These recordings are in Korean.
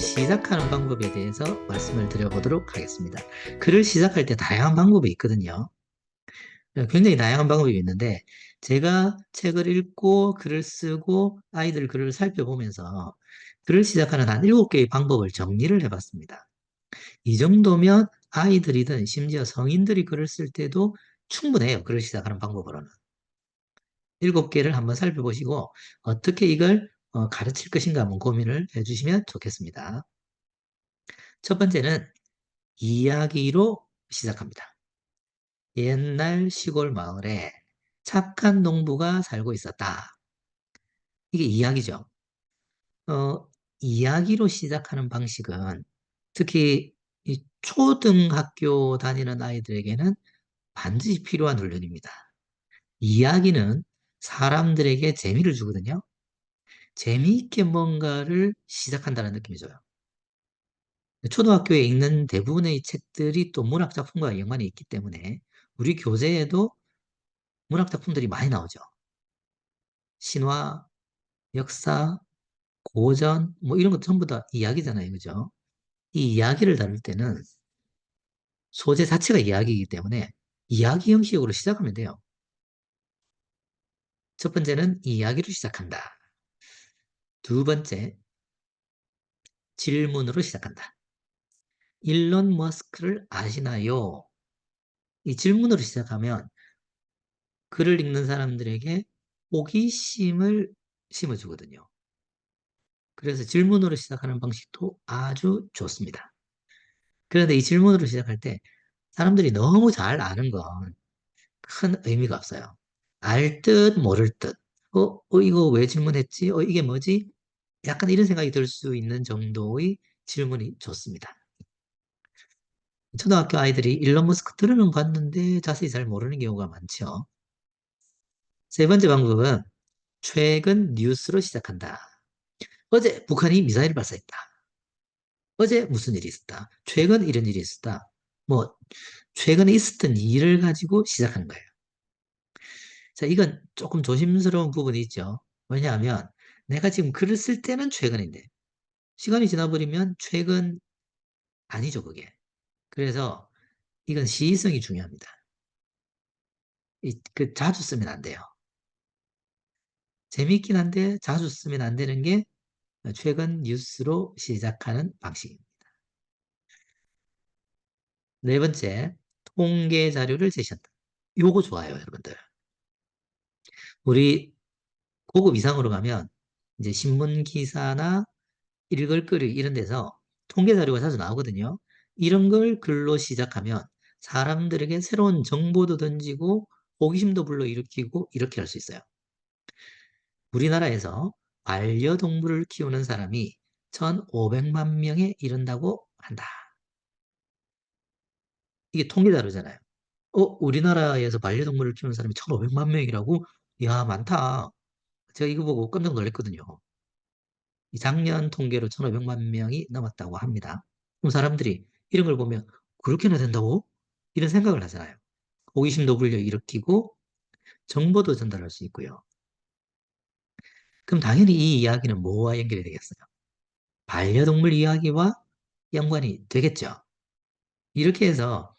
시작하는 방법에 대해서 말씀을 드려보도록 하겠습니다. 글을 시작할 때 다양한 방법이 있거든요. 굉장히 다양한 방법이 있는데 제가 책을 읽고 글을 쓰고 아이들 글을 살펴보면서 글을 시작하는 한 7개의 방법을 정리를 해봤습니다. 이 정도면 아이들이든 심지어 성인들이 글을 쓸 때도 충분해요. 글을 시작하는 방법으로는. 7개를 한번 살펴보시고 어떻게 이걸 가르칠 것인가 한번 고민을 해주시면 좋겠습니다. 첫 번째는 이야기로 시작합니다. 옛날 시골 마을에 착한 농부가 살고 있었다. 이게 이야기죠. 어, 이야기로 시작하는 방식은 특히 이 초등학교 다니는 아이들에게는 반드시 필요한 훈련입니다. 이야기는 사람들에게 재미를 주거든요. 재미있게 뭔가를 시작한다는 느낌이 줘요. 초등학교에 읽는 대부분의 책들이 또 문학 작품과 연관이 있기 때문에 우리 교재에도 문학 작품들이 많이 나오죠. 신화, 역사, 고전, 뭐 이런 것 전부 다 이야기잖아요. 그죠? 이 이야기를 다룰 때는 소재 자체가 이야기이기 때문에 이야기 형식으로 시작하면 돼요. 첫 번째는 이야기로 시작한다. 두 번째, 질문으로 시작한다. 일론 머스크를 아시나요? 이 질문으로 시작하면 글을 읽는 사람들에게 호기심을 심어주거든요. 그래서 질문으로 시작하는 방식도 아주 좋습니다. 그런데 이 질문으로 시작할 때 사람들이 너무 잘 아는 건 큰 의미가 없어요. 알 듯 모를 듯. 이거 왜 질문했지? 이게 뭐지? 약간 이런 생각이 들 수 있는 정도의 질문이 좋습니다. 초등학교 아이들이 일론 머스크 들으면 봤는데 자세히 잘 모르는 경우가 많죠. 세 번째 방법은 최근 뉴스로 시작한다. 어제 북한이 미사일을 발사했다. 어제 무슨 일이 있었다. 최근 이런 일이 있었다. 뭐 최근에 있었던 일을 가지고 시작하는 거예요. 자, 이건 조금 조심스러운 부분이 있죠. 왜냐하면 내가 지금 글을 쓸 때는 최근인데 시간이 지나버리면 최근 아니죠, 그게. 그래서 이건 시의성이 중요합니다. 자주 쓰면 안 돼요. 재미있긴 한데 자주 쓰면 안 되는 게 최근 뉴스로 시작하는 방식입니다. 네 번째, 통계 자료를 제시한다. 요거 좋아요, 여러분들. 우리 고급 이상으로 가면 이제 신문 기사나 읽을 거리 이런 데서 통계 자료가 자주 나오거든요. 이런 걸 글로 시작하면 사람들에게 새로운 정보도 던지고 호기심도 불러일으키고 이렇게 할 수 있어요. 우리나라에서 반려동물을 키우는 사람이 1,500만 명에 이른다고 한다. 이게 통계 자료잖아요. 우리나라에서 반려동물을 키우는 사람이 1,500만 명이라고? 야, 많다. 제가 이거 보고 깜짝 놀랐거든요. 작년 통계로 1,500만 명이 넘었다고 합니다. 그럼 사람들이 이런 걸 보면 그렇게나 된다고? 이런 생각을 하잖아요. 호기심도 불러일으키고 정보도 전달할 수 있고요. 그럼 당연히 이 이야기는 뭐와 연결이 되겠어요? 반려동물 이야기와 연관이 되겠죠. 이렇게 해서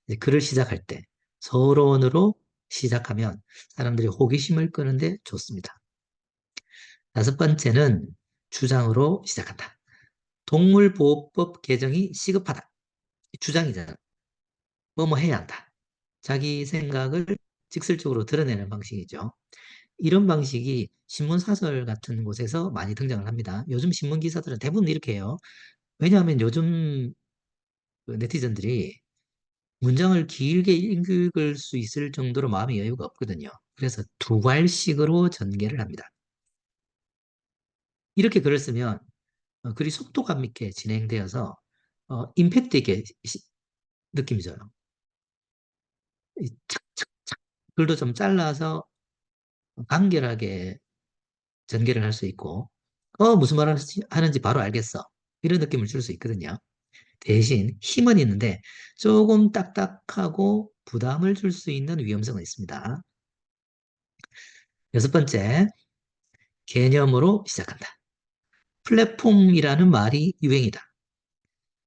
이제 글을 시작할 때 서론으로 시작하면 사람들이 호기심을 끄는데 좋습니다. 다섯 번째는 주장으로 시작한다. 동물보호법 개정이 시급하다. 주장이잖아. 뭐 해야 한다. 자기 생각을 직설적으로 드러내는 방식이죠. 이런 방식이 신문사설 같은 곳에서 많이 등장을 합니다. 요즘 신문 기사들은 대부분 이렇게 해요. 왜냐하면 요즘 그 네티즌들이 문장을 길게 읽을 수 있을 정도로 마음의 여유가 없거든요. 그래서 두 발씩으로 전개를 합니다. 이렇게 글을 쓰면 글이 속도감 있게 진행되어서 임팩트 있게 느낌이 져요. 착착착 글도 좀 잘라서 간결하게 전개를 할 수 있고 무슨 말 하는지 바로 알겠어. 이런 느낌을 줄 수 있거든요. 대신 힘은 있는데 조금 딱딱하고 부담을 줄 수 있는 위험성은 있습니다. 여섯 번째, 개념으로 시작한다. 플랫폼이라는 말이 유행이다.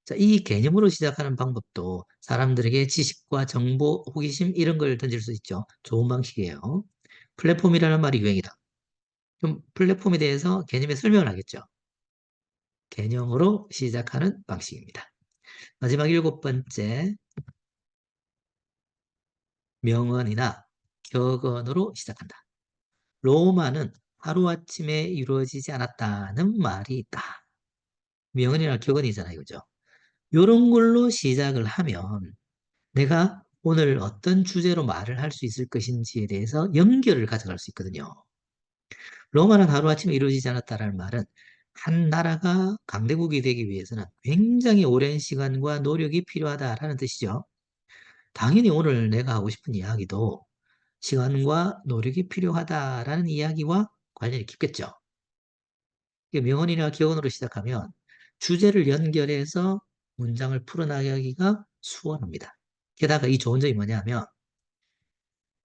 자, 이 개념으로 시작하는 방법도 사람들에게 지식과 정보, 호기심 이런 걸 던질 수 있죠. 좋은 방식이에요. 플랫폼이라는 말이 유행이다. 그럼 플랫폼에 대해서 개념의 설명을 하겠죠. 개념으로 시작하는 방식입니다. 마지막 일곱 번째, 명언이나 격언으로 시작한다. 로마는 하루아침에 이루어지지 않았다는 말이 있다. 명언이나 격언이잖아요. 그죠? 이런 걸로 시작을 하면 내가 오늘 어떤 주제로 말을 할 수 있을 것인지에 대해서 연결을 가져갈 수 있거든요. 로마는 하루아침에 이루어지지 않았다라는 말은 한 나라가 강대국이 되기 위해서는 굉장히 오랜 시간과 노력이 필요하다라는 뜻이죠. 당연히 오늘 내가 하고 싶은 이야기도 시간과 노력이 필요하다라는 이야기와 관련이 깊겠죠. 명언이나 기원으로 시작하면 주제를 연결해서 문장을 풀어나가기가 수월합니다. 게다가 이 좋은 점이 뭐냐면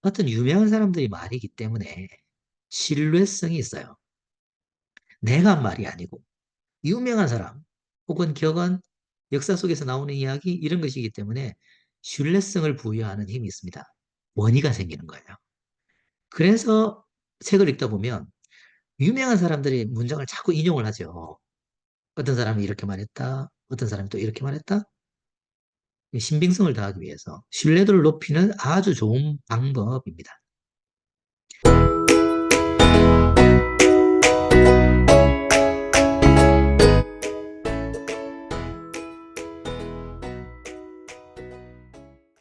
어떤 유명한 사람들이 말이기 때문에 신뢰성이 있어요. 내가 한 말이 아니고 유명한 사람 혹은 격언, 역사 속에서 나오는 이야기 이런 것이기 때문에 신뢰성을 부여하는 힘이 있습니다. 원의가 생기는 거예요. 그래서 책을 읽다 보면 유명한 사람들이 문장을 자꾸 인용을 하죠. 어떤 사람이 이렇게 말했다. 어떤 사람이 또 이렇게 말했다. 신빙성을 더하기 위해서 신뢰도를 높이는 아주 좋은 방법입니다.